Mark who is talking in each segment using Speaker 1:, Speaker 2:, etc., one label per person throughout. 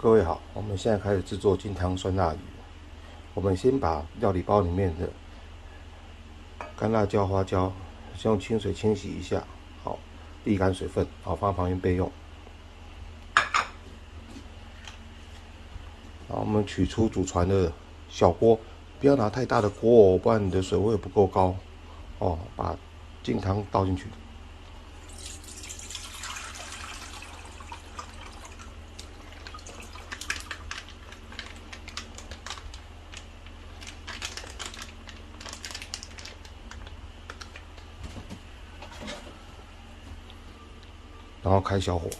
Speaker 1: 各位好，我们现在开始制作金汤酸辣鱼。我们先把料理包里面的干辣椒、花椒先用清水清洗一下，好，沥干水分，好，放在旁边备用。好，我们取出祖传的小锅，不要拿太大的锅哦，不然你的水位不够高哦。把金汤倒进去。然后开小火，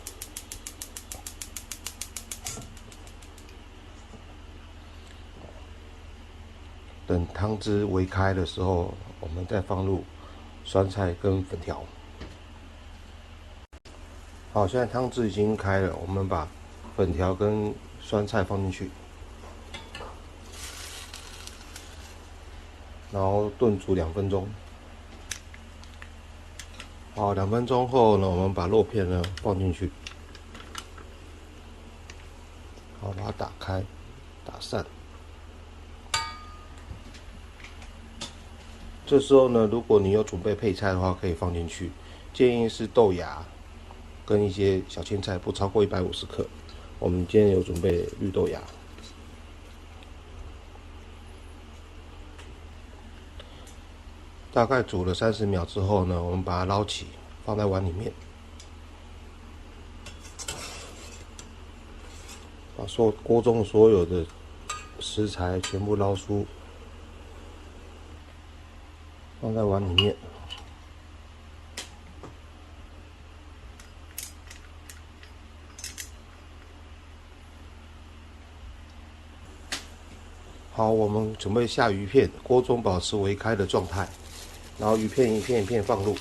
Speaker 1: 等汤汁微开的时候，我们再放入酸菜跟粉条。好，现在汤汁已经开了，我们把粉条跟酸菜放进去，然后炖煮2分钟。好，2分钟后呢，我们把肉片呢放进去，好，把它打开，打散。这时候呢，如果你有准备配菜的话，可以放进去。建议是豆芽跟一些小青菜，不超过150克。我们今天有准备绿豆芽。大概煮了30秒之后呢，我们把它捞起，放在碗里面，把锅中所有的食材全部捞出，放在碗里面。好，我们准备下鱼片，锅中保持微开的状态，然后鱼片一片一片放入。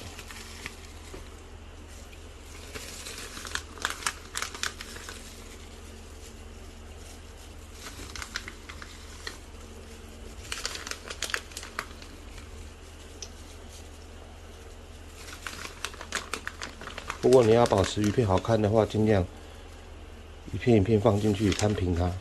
Speaker 1: 如果你要保持鱼片好看的话，尽量一片一片放进去摊平它。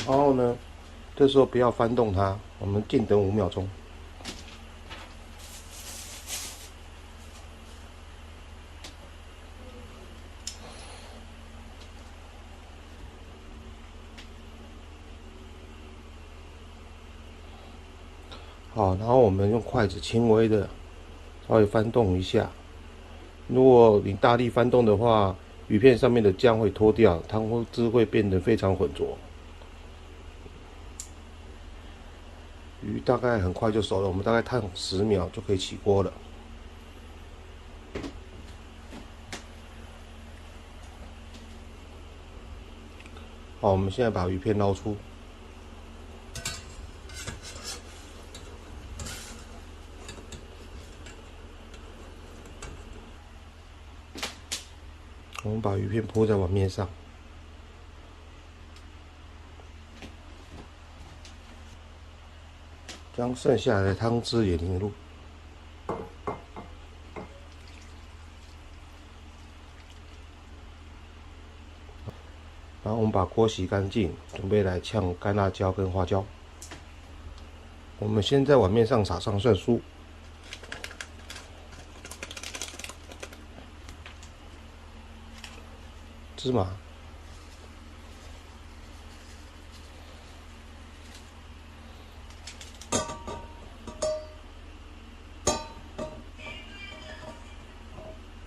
Speaker 1: 然后呢，这时候不要翻动它，我们静等5秒钟。好，然后我们用筷子轻微的稍微翻动一下。如果你大力翻动的话，鱼片上面的酱会脱掉，汤汁会变得非常浑浊。鱼大概很快就熟了，我们大概烫10秒就可以起锅了。好，我们现在把鱼片捞出。我们把鱼片铺在碗面上，将剩下来的汤汁也淋入。然后我们把锅洗干净，准备来炝干辣椒跟花椒。我们先在碗面上撒上蒜酥，芝麻，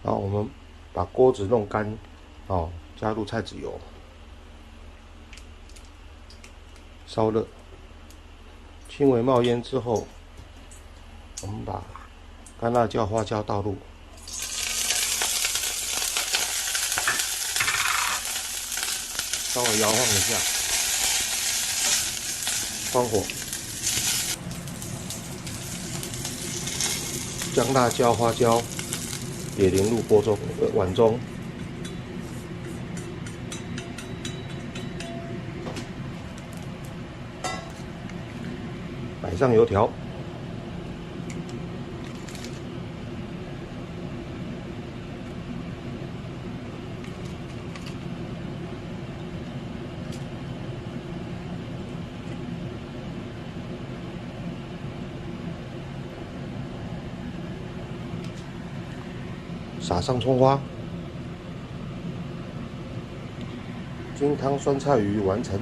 Speaker 1: 然后我们把锅子弄干，哦，加入菜籽油，烧热，轻微冒烟之后，我们把干辣椒、花椒倒入，稍微摇晃一下，关火，将辣椒、花椒也淋入碗中。百摆上油条，撒上葱花，金汤酸菜鱼完成。